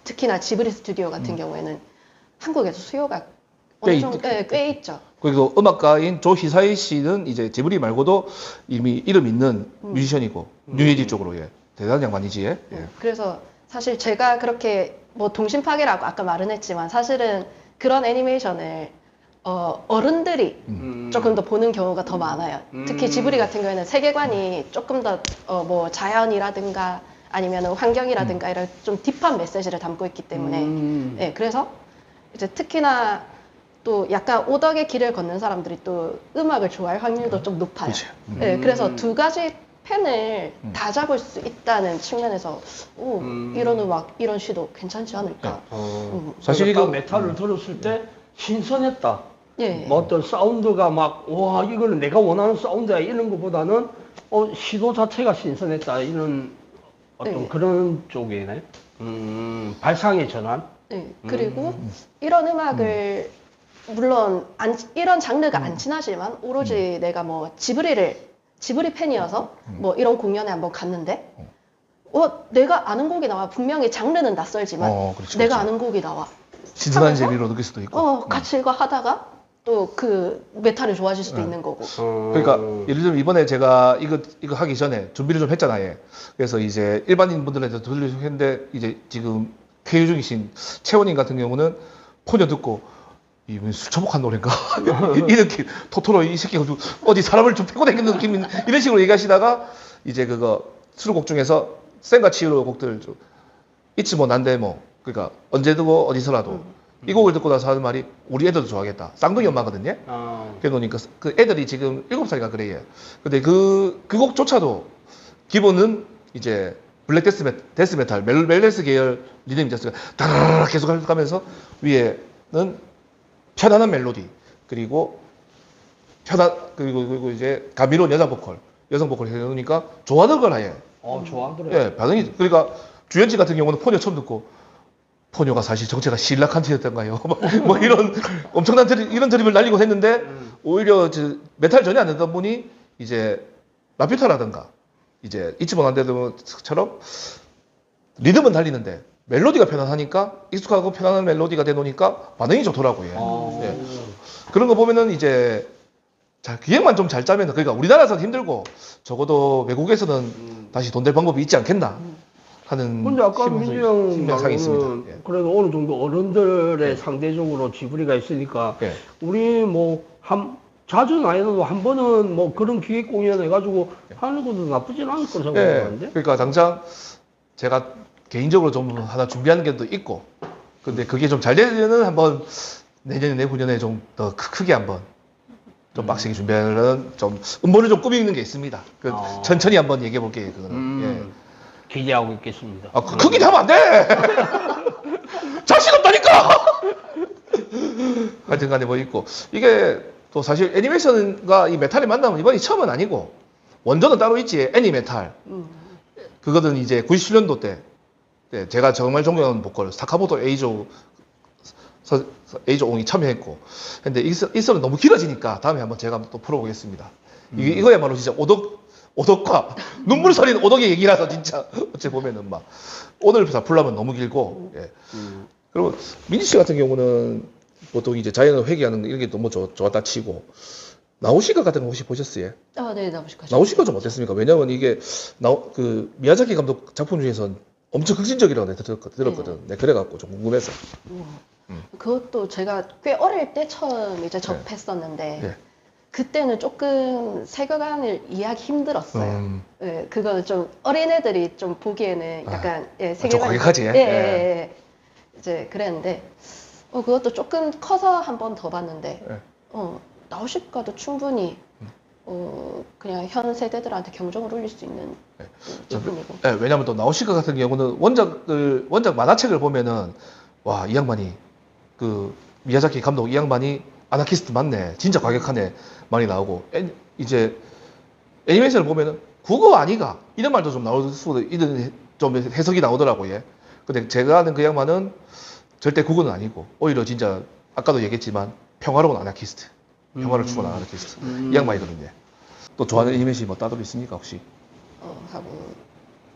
특히나 지브리 스튜디오 같은 경우에는 한국에서 수요가 어느 꽤 정도 꽤 있죠. 그리고 음악가인 조 히사이 씨는 이제 지브리 말고도 이미 이름 있는 뮤지션이고 뉴에이지 쪽으로 예. 대단한 양반이지. 예. 그래서 사실 제가 그렇게 뭐 동심파괴라고 아까 말은 했지만 사실은 그런 애니메이션을 어른들이 조금 더 보는 경우가 더 많아요. 특히 지브리 같은 경우에는 세계관이 조금 더 뭐 자연이라든가 아니면 환경이라든가 이런 좀 딥한 메시지를 담고 있기 때문에 예, 그래서 이제 특히나 또 약간 오덕의 길을 걷는 사람들이 또 음악을 좋아할 확률도 좀 높아요. 예, 그래서 두 가지 펜을 다 잡을 수 있다는 측면에서 오, 이런 음악, 이런 시도 괜찮지 않을까. 사실 그러니까 이거 메탈을 들었을 때 신선했다. 예. 뭐 어떤 사운드가 막 와 이거는 내가 원하는 사운드야 이런 것보다는 시도 자체가 신선했다 이런 어떤 네. 그런 쪽이네. 발상의 전환. 네, 그리고 이런 음악을 물론 이런 장르가 안 친하지만 오로지 내가 뭐 지브리 팬이어서 뭐 이런 공연에 한번 갔는데 내가 아는 곡이 나와. 분명히 장르는 낯설지만 그렇지, 내가 그렇지. 아는 곡이 나와. 신선한 하면서 재미로 느낄 수도 있고. 같이 이거 하다가 또 그 메탈이 좋아질 수도 있는 거고. 그러니까 예를 들면 이번에 제가 이거 하기 전에 준비를 좀 했잖아요. 그래서 이제 일반인 분들한테 들려주고 했는데 이제 지금 쾌유 중이신 채원님 같은 경우는 포뇨 듣고 이분 술 처먹한 노래인가 이 느낌 토토로 이 새끼가 좀 어디 사람을 좀 패고 다니는 느낌 이런 식으로 얘기하시다가 이제 그거 수록곡 중에서 생과 치유로 곡들 좀 잊지 뭐 난데 뭐 그러니까 언제 듣고 어디서라도 이 곡을 듣고 나서 하는 말이 우리 애들도 좋아하겠다. 쌍둥이 엄마거든요. 그러니까 그 애들이 지금 7살인가 그래요. 근데 그 곡조차도 기본은 이제 블랙 데스메탈, 멜레스 계열 리듬 자스가 다라락 계속 가면서 위에는 편안한 멜로디 그리고 그리고 이제 가미로운 여성 보컬 해놓으니까 좋아하는 아예. 좋아하더래. 예, 반응이 그러니까 주연지 같은 경우는 포뇨 처음 듣고 포뇨가 사실 정체가 실라칸트였던가요? 뭐 이런 엄청난 이런 드립을 날리고 했는데 오히려 메탈 전혀 안 듣던 분이 이제 라퓨타라든가 이제 잊지 못한데도처럼 리듬은 달리는데 멜로디가 편안하니까 익숙하고 편안한 멜로디가 되놓으니까 반응이 좋더라고요. 예. 그런 거 보면은 이제 자, 기획만 좀 잘 짜면, 그러니까 우리나라에서는 힘들고, 적어도 외국에서는 다시 돈 될 방법이 있지 않겠나 하는 근데 아까 민주형 생각이 있습니다. 말로는 예. 그래도 어느 정도 어른들의 예. 상대적으로 지브리가 있으니까 예. 우리 뭐 자주는 아니라도 한 번은 뭐 그런 기획 공연 해가지고 하는 것도 나쁘진 않을 거라고 예. 생각하는데. 그러니까 당장 제가 개인적으로 좀 하나 준비하는 게 또 있고, 근데 그게 좀 잘 되면은 한번 내년에 내후년에 좀 더 크게 한번 좀 빡세게 준비하는 좀 음모를 좀 꾸미는 게 있습니다. 그 천천히 한번 얘기해 볼게요. 그거는. 기대하고 있겠습니다. 예. 아, 그 기대 하면 안 돼. 자신 없다니까. 하여튼간에 뭐 있고 이게 또 사실 애니메이션과 이 메탈이 만나면 이번이 처음은 아니고 원전은 따로 있지. 애니메탈. 그거는 이제 97년도 때 제가 정말 존경하는 보컬 사카모토 에이조 옹이 참여했고, 근데 이 썰은 너무 길어지니까 다음에 한번 제가 또 풀어보겠습니다. 이거야말로 진짜 오덕과 눈물 서리는 오덕의 얘기라서 진짜 어째 보면은 막 오늘 다 풀려면 너무 길고. 예. 그리고 민지 씨 같은 경우는 보통 이제 자연을 회귀하는 이런 게 너무 좋았다 치고, 나우시카 같은 거 혹시 보셨어요? 네, 나오시까. 나우시카 좀 어땠습니까? 왜냐면 이게 그 미야자키 감독 작품 중에선 엄청 극진적이라고 내가 들었거든. 네, 그래갖고 좀 궁금해서. 그것도 제가 꽤 어릴 때 처음 이제 접했었는데 예. 그때는 조금 세계관을 이해하기 힘들었어요. 예, 그거는 좀 어린애들이 좀 보기에는 약간 좀 세계관 과격하지? 예. 이제 그랬는데 그것도 조금 커서 한 번 더 봤는데 나우시카도 충분히 그냥 현 세대들한테 경종을 울릴 수 있는 부분이고. 네, 왜냐면 또 나우시카 같은 경우는 원작 만화책을 보면은 와, 이 양반이 그 미야자키 감독 이 양반이 아나키스트 맞네, 진짜 과격하네 많이 나오고, 이제 애니메이션을 보면은 국어 아니가 이런 말도 좀 나올 수도 있는 좀 해석이 나오더라고요. 예. 근데 제가 아는 그 양반은 절대 국어는 아니고 오히려 진짜 아까도 얘기했지만 평화로운 아나키스트, 평화를 추구하는 아나키스트 이 양반이거든요. 또 좋아하는 애니메이션이 뭐 따로 있습니까 혹시? 하고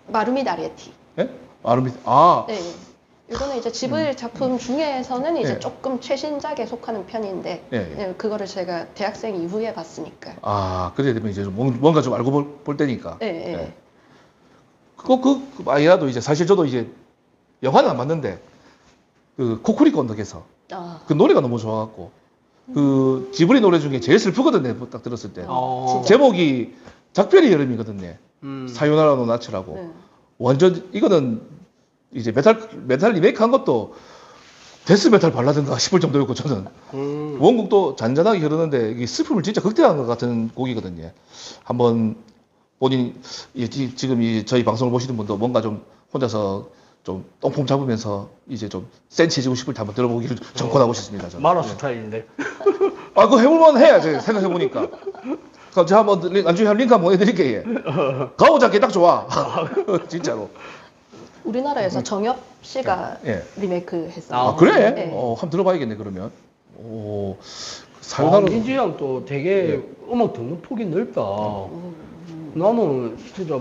마루미 다리에티. 예? 네. 이거는 이제 지브리 작품 중에서는 이제 예. 조금 최신작에 속하는 편인데, 예. 그거를 제가 대학생 이후에 봤으니까. 그래 되면 이제 뭔가 좀 알고 볼 때니까. 예. 그거 아이라도 이제 사실 저도 이제 영화는 안 봤는데 그 코쿠리코 언덕에서 그 노래가 너무 좋아갖고 그 지브리 노래 중에 제일 슬프거든요. 딱 들었을 때. 제목이 작별의 여름이거든요. 사요나라 노 나츠라고. 네. 완전 이거는 이제 메탈 리메이크 한 것도 데스메탈 발라든가 싶을 정도였고, 저는 원곡도 잔잔하게 흐르는데 이게 슬픔을 진짜 극대화한 것 같은 곡이거든요. 한번 본인 지금 저희 방송을 보시는 분도 뭔가 좀 혼자서 좀 똥폼 잡으면서 이제 좀 센치해지고 싶을 때 한번 들어보기를 권하고 싶습니다. 저는. 마라 스타일인데. 그거 해볼만 해야 생각해보니까. 그럼 제가 한번 나중에 링크 한번 보내드릴게요. 가오잡기 딱 좋아. 진짜로. 우리나라에서 정엽 씨가 리메이크 했어요. 그래? 네. 한번 들어봐야겠네, 그러면. 민지 형 또 되게 음악 듣는 폭이 넓다. 나는 진짜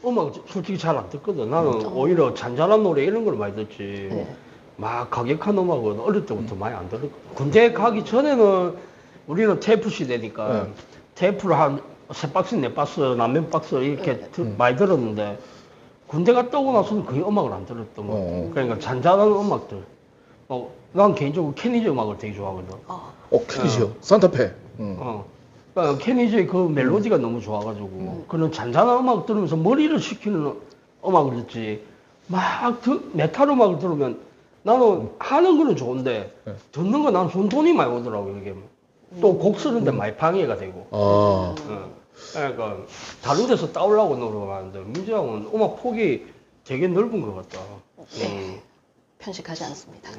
음악 솔직히 잘 안 듣거든. 나는 오히려 잔잔한 노래 이런 걸 많이 듣지. 막 과격한 음악은 어릴 때부터 많이 안 들었거든. 군대 가기 전에는 우리는 테이프 시대니까 테이프를 한 3박스, 4박스, 남면 박스 이렇게 많이 들었는데, 군대 갔다 오고 나서는 거의 음악을 안 들었던 것 같아. 그러니까 잔잔한 음악들. 난 개인적으로 케니지 음악을 되게 좋아하거든. 케니지요? 산타페. 그러니까 케니지의 그 멜로디가 너무 좋아가지고 그런 잔잔한 음악 들으면서 머리를 식히는 음악을 듣지. 메탈 음악을 들으면 나는 하는 거는 좋은데 듣는 거 나는 손돈이 많이 오더라고. 이게 또 곡 쓰는데 많이 방해가 되고. 그러니까 다른 데서 따오려고 노력하는데 민지 형은 음악 폭이 되게 넓은 것 같다. 편식하지 않습니다.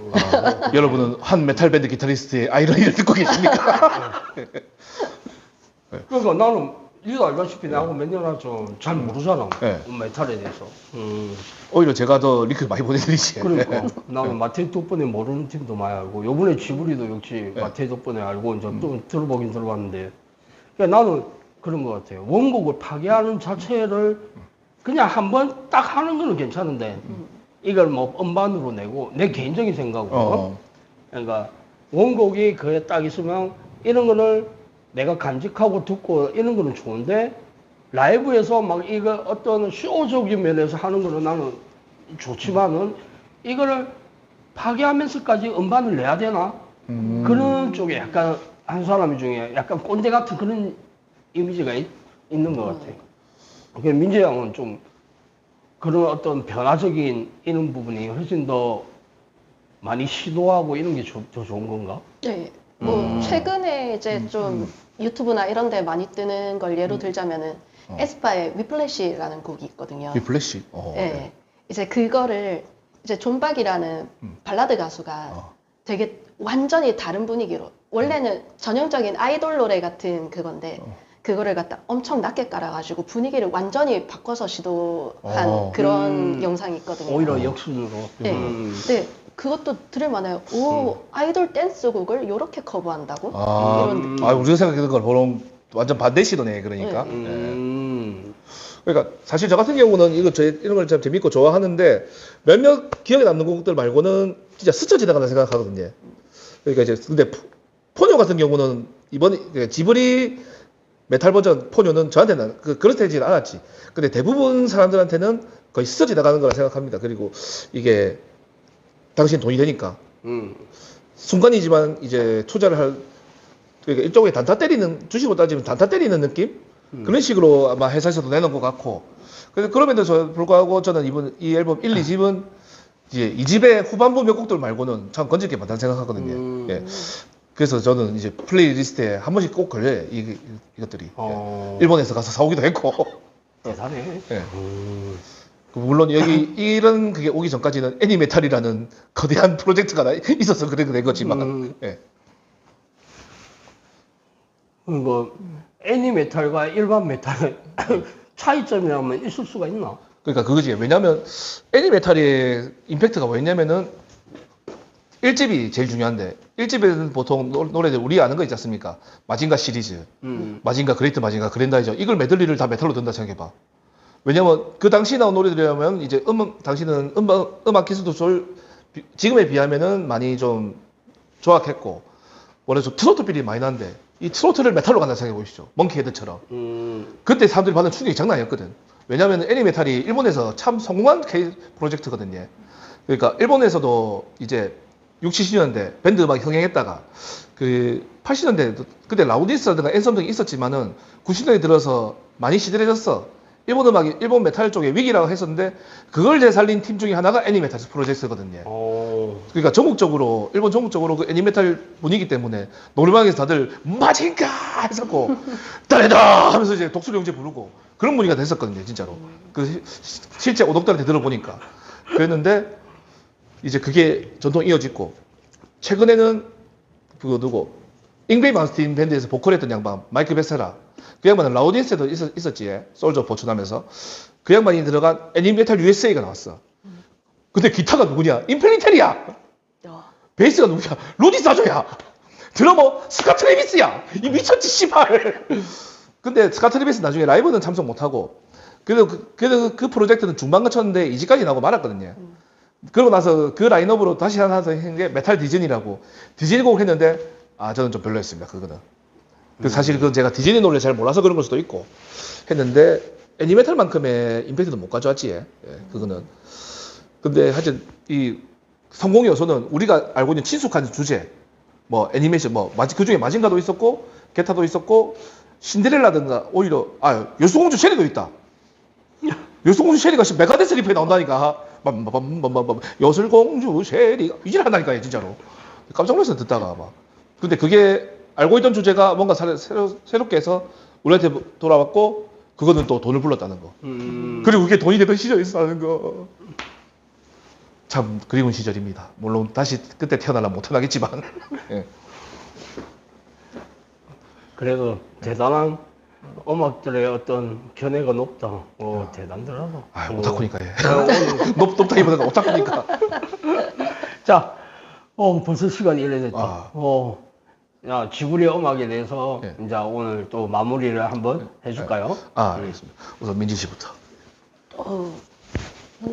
여러분은 한 메탈 밴드 기타리스트의 아이러니를 듣고 계십니까? 그러니까 나는 니도 알다시피 나하고 몇 년 하죠. 잘 모르잖아. 메탈에 대해서. 오히려 제가 더 링크를 많이 보내드리지. 그러니까 나는 마테이 덕분에 모르는 팀도 많이 알고, 요번에 지브리도 역시 마테이 덕분에 알고 이제 좀 들어보긴 들어봤는데, 그러니까 나는 그런 것 같아요. 원곡을 파괴하는 자체를 그냥 한번 딱 하는 거는 괜찮은데 이걸 뭐 음반으로 내고, 내 개인적인 생각으로 그러니까 원곡이 그에 딱 있으면 이런 거를 내가 간직하고 듣고 이런 거는 좋은데 라이브에서 막 이거 어떤 쇼적인 면에서 하는 거는 나는 좋지만은 이거를 파괴하면서까지 음반을 내야 되나? 그런 쪽에 약간 한 사람 중에 약간 꼰대 같은 그런 이미지가 있는 것 같아요. 그래서 민재 양은 좀 그런 어떤 변화적인 이런 부분이 훨씬 더 많이 시도하고 이런 게 더 좋은 건가? 네. 뭐 최근에 이제 좀 유튜브나 이런 데 많이 뜨는 걸 예로 들자면은 에스파의 위플래시라는 곡이 있거든요. 위플래시. 네. 이제 그거를 이제 존박이라는 발라드 가수가 되게 완전히 다른 분위기로 원래는 전형적인 아이돌 노래 같은 그건데 그거를 갖다 엄청 낮게 깔아가지고 분위기를 완전히 바꿔서 시도한 그런 영상이 있거든요. 오히려 역순으로. 네. 네. 그것도 들을만해요. 오, 아이돌 댄스곡을 이렇게 커버한다고? 이런 느낌. 우리가 생각하는 걸 보는 완전 반대 시도네, 그러니까. 그러니까 사실 저 같은 경우는 이런 걸 참 재밌고 좋아하는데 몇몇 기억에 남는 곡들 말고는 진짜 스쳐 지나간다 생각하거든요. 그러니까 이제 근데 포뇨 같은 경우는 이번 지브리 메탈 버전 포뇨는 저한테는 그렇지는 않았지. 근데 대부분 사람들한테는 거의 스쳐 지나가는 거라 생각합니다. 그리고 이게 당신 돈이 되니까 순간이지만 이제 투자를 할 그러니까 일종의 단타 때리는 주식으로 따지면 단타 때리는 느낌 그런 식으로 아마 회사에서도 내놓은 것 같고 그래서 그럼에도 불구하고 저는 이 앨범 1, 2집은 이제 2집의 후반부 몇 곡들 말고는 참 건질 게 많다는 생각하거든요. 예. 그래서 저는 이제 플레이리스트에 한 번씩 꼭 걸려요. 이것들이 예. 일본에서 가서 사오기도 했고 대단해. 예. 물론 여기 이런 그게 오기 전까지는 애니메탈이라는 거대한 프로젝트가 있어서 그래 된 거지만 예. 뭐 애니메탈과 일반 메탈의 차이점이라면 있을 수가 있나? 그러니까 그거지. 왜냐면 애니메탈의 임팩트가 뭐였냐면은 1집이 제일 중요한데 1집에는 보통 노래들 우리 아는 거 있지 않습니까? 마징가 시리즈, 마징가 그레이트 마징가 그랜다이저 이걸 메들리를 다 메탈로 든다 생각해봐. 왜냐면 그 당시 나온 노래들이라면 이제 당시는 음악 기술도 지금에 비하면은 많이 좀 조악했고 원래 좀 트로트 필이 많이 나는데 이 트로트를 메탈로 간다 생각해 보시죠. 멍키헤드처럼. 그때 사람들이 받는 충격이 장난 아니었거든. 왜냐면 애니메탈이 일본에서 참 성공한 프로젝트거든요. 그러니까 일본에서도 이제 60, 70년대 밴드 음악이 흥행했다가 그 80년대 그때 라우디스라든가 앤섬 등이 있었지만은 90년대 들어서 많이 시들해졌어. 일본 메탈 쪽에 위기라고 했었는데 그걸 되살린 팀 중에 하나가 애니메탈 프로젝트거든요. 그러니까 일본 전국적으로 그 애니메탈 분위기 때문에 노래방에서 다들 마징가 했었고 따레다 하면서 이제 독수리 형제 부르고 그런 분위기가 됐었거든요, 진짜로. 그 실제 오덕들한테 들어보니까 그랬는데 이제 그게 전통 이어지고 최근에는 그거 누구 잉베이 마스틴 밴드에서 보컬했던 양반 마이클 베세라 그 양반은 라우디엔스에도 있었지. 솔저 보충하면서 그 양반이 들어간 애니메탈 USA가 나왔어. 근데 기타가 누구냐? 임펠리텔이야. 베이스가 누구냐? 루디 사조야. 드러머 스카 트래비스야. 이 미쳤지 씨발. 근데 스카 트래비스 나중에 라이브는 참석 못하고 그래도 그 프로젝트는 중반가 쳤는데 2집까지 나오고 말았거든요. 그러고 나서 그 라인업으로 다시 하나 한 게 메탈 디즈니라고 디즈니 곡을 했는데 저는 좀 별로였습니다. 그거는. 사실 제가 디즈니 노래를 잘 몰라서 그런 걸 수도 있고 했는데 애니메탈만큼의 임팩트는 못 가져왔지. 예, 그거는. 근데 하여튼 이 성공 요소는 우리가 알고 있는 친숙한 주제 뭐 애니메이션 그 중에 마징가도 있었고 게타도 있었고 신데렐라든가 오히려 여수공주 쉐리도 있다. 여수공주 쉐리가 메가데스 리프에 나온다니까. 여술공주 쉐리가 이질 한다니까 진짜로. 깜짝 놀랐어 듣다가 막. 근데 그게 알고 있던 주제가 뭔가 새롭게 해서 우리한테 돌아왔고 그거는 또 돈을 불렀다는 거. 그리고 그게 돈이 되던 시절이 있었다는 거. 참 그리운 시절입니다. 물론 다시 그때 태어나려면 못 태어나겠지만. 예. 그래도 대단한 음악들의 어떤 견해가 높다. 대단하더라고. 오타쿠니까 예. 높다기보다는 오타쿠니까. 자, 벌써 시간이 이래 됐다. 야, 지브리 음악에 대해서 이제 오늘 또 마무리를 한번 해줄까요? 알겠습니다. 우선 민지 씨부터.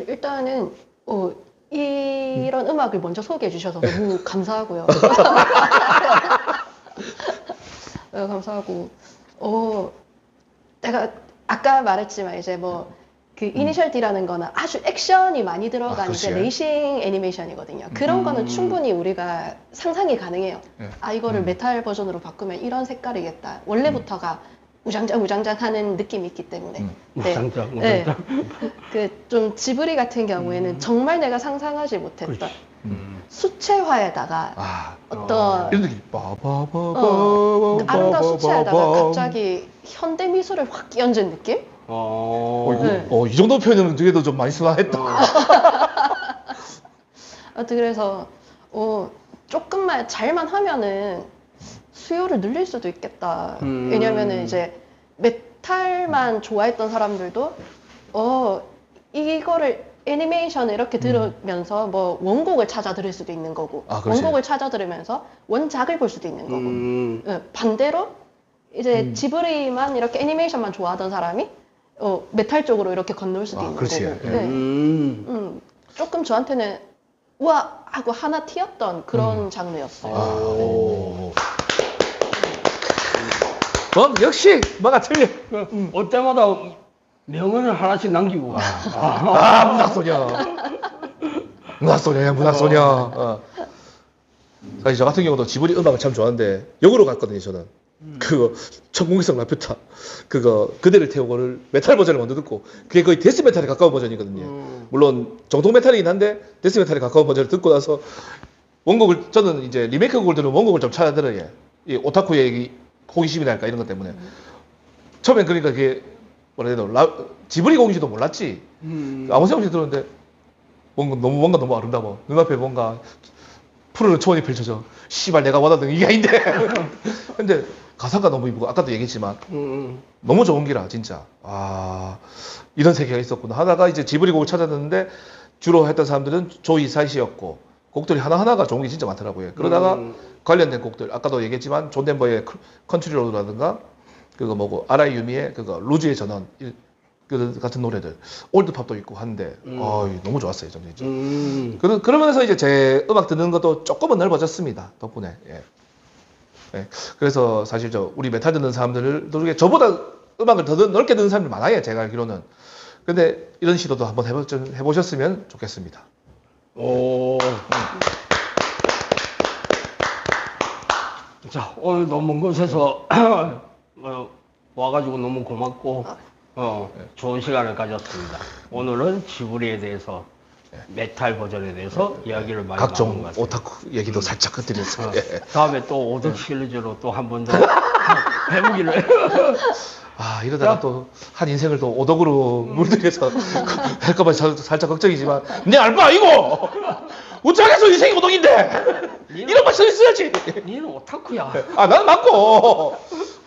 일단은 이런 음악을 먼저 소개해 주셔서 너무 감사하고요. 감사하고 내가 아까 말했지만 이제 뭐 그 이니셜 D라는 거는 아주 액션이 많이 들어간 이제 그렇지. 레이싱 애니메이션이거든요. 그런 거는 충분히 우리가 상상이 가능해요. 예. 이거를 메탈 버전으로 바꾸면 이런 색깔이겠다. 원래부터가 우장장 하는 느낌이 있기 때문에. 네. 우장장. 그 좀 지브리 같은 경우에는 정말 내가 상상하지 못했던 그렇지. 수채화에다가 어떤 이런 느낌. 빠바바바. 아름다운 수채에다가 갑자기 현대 미술을 확 끼얹은 느낌? 이 정도 표현은 되게도 좀 많이 쓰나했다. 그래서 조금만 잘만 하면은 수요를 늘릴 수도 있겠다. 왜냐면은 이제 메탈만 좋아했던 사람들도 이거를 애니메이션을 이렇게 들으면서 뭐 원곡을 찾아 들을 수도 있는 거고 원곡을 찾아 들으면서 원작을 볼 수도 있는 거고 반대로 이제 지브리만 이렇게 애니메이션만 좋아하던 사람이 메탈 쪽으로 이렇게 건널 수도 있는 그렇지. 거고 예. 조금 저한테는 우와 하고 하나 튀었던 그런 장르였어요. 역시 뭐가 틀려. 올 때마다 명언을 하나씩 남기고 문학소녀야. 사실 저 같은 경우도 지브리 음악을 참 좋아하는데 역으로 갔거든요. 저는 그거 천공기성 라퓨타 그거 그대를 태우고를 메탈 버전을 먼저 듣고 그게 거의 데스 메탈에 가까운 버전이거든요. 물론 정통 메탈이긴 한데 데스 메탈에 가까운 버전을 듣고 나서 원곡을 저는 이제 리메이크 곡을 들으면 원곡을 좀 찾아 들어요. 이 오타쿠의 이 호기심이랄까 이런 것 때문에 처음엔 그러니까 그게 뭐라 해야 되나 지브리 곡인지도 몰랐지. 아무 생각 없이 들었는데 뭔가 너무 아름다워. 눈앞에 뭔가 푸르른 초원이 펼쳐져. 씨발 내가 원하던 이게 아닌데. 근데 가사가 너무 이쁘고 아까도 얘기했지만 너무 좋은 기라 진짜. 이런 세계가 있었구나 하다가 이제 지브리 곡을 찾았는데 주로 했던 사람들은 조이 사이시였고 곡들이 하나하나가 좋은 게 진짜 많더라고요. 그러다가 관련된 곡들 아까도 얘기했지만 존 덴버의 컨트리 로드라든가 그거 뭐고 아라이 유미의 그거 루즈의 전원 그 같은 노래들 올드팝도 있고 한데 너무 좋았어요 저는 진짜. 그러면서 이제 제 음악 듣는 것도 조금은 넓어졌습니다 덕분에. 예. 그래서 사실 우리 메탈 듣는 사람들 중에 저보다 음악을 더 넓게 듣는 사람이 많아요 제가 알기로는. 근데 이런 시도도 한번 해보셨으면 좋겠습니다. 자, 오늘도 먼 곳에서 와가지고 너무 고맙고 좋은 시간을 가졌습니다. 오늘은 지브리에 대해서 메탈 버전에 대해서 이야기를 많이 나눈 것 각종 같습니다. 오타쿠 얘기도 살짝 건드렸어요. 다음에 또 오덕 시리즈로 또 한 번 더 해보기를. 이러다가 또 한 인생을 또 오덕으로 물들여서 할까봐 살짝 걱정이지만 내 알바 이거 어쩌겠어 인생이 오덕인데 이런 말 써있어야지. 니는 오타쿠야. 난 맞고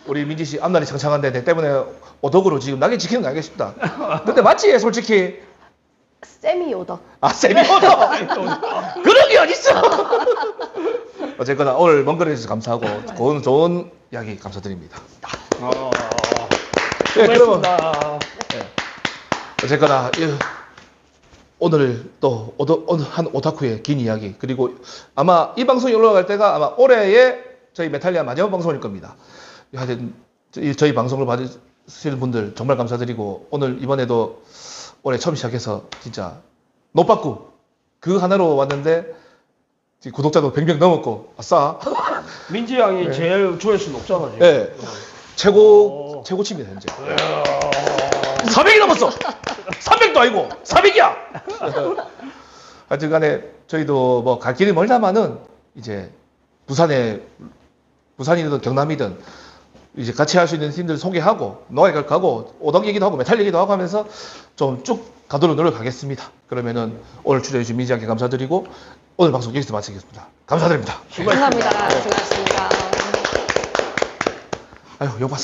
우리 민지 씨 앞날이 창창한데 내 때문에 오덕으로 지금 낙인 지키는 거 알겠습니다. 근데 맞지 솔직히. 세미 오덕. 세미 오덕. 그런 게 어딨어. 어쨌거나 오늘 먼 거리에서 감사하고 좋은 이야기 감사드립니다. 고맙습니다. 어쨌거나 오늘 또 한 오타쿠의 긴 이야기 그리고 아마 이 방송이 올라갈 때가 아마 올해의 저희 메탈리아 마지막 방송일 겁니다. 하여튼 저희 방송을 받으시는 분들 정말 감사드리고 오늘 이번에도 올해 처음 시작해서 진짜 노빠꾸 그 하나로 왔는데 구독자도 100명 넘었고 아싸. 민지 양이 제일 조회수 높잖아 지금. 네. 최고치입니다 현재. 400이 넘었어. 300도 아니고 400이야. 하여튼간에 저희도 뭐 갈 길이 멀다마는 이제 부산이든 경남이든 이제 같이 할 수 있는 팀들 소개하고 노예 가고 오덕 얘기도 하고 메탈 얘기도 하고 하면서 좀 쭉 가도록 노력하겠습니다. 그러면은 오늘 출연해주신 민지 양께 감사드리고 오늘 방송 여기서 마치겠습니다. 감사드립니다. 감사합니다. 수고하셨습니다. 아유 욕 봤어요.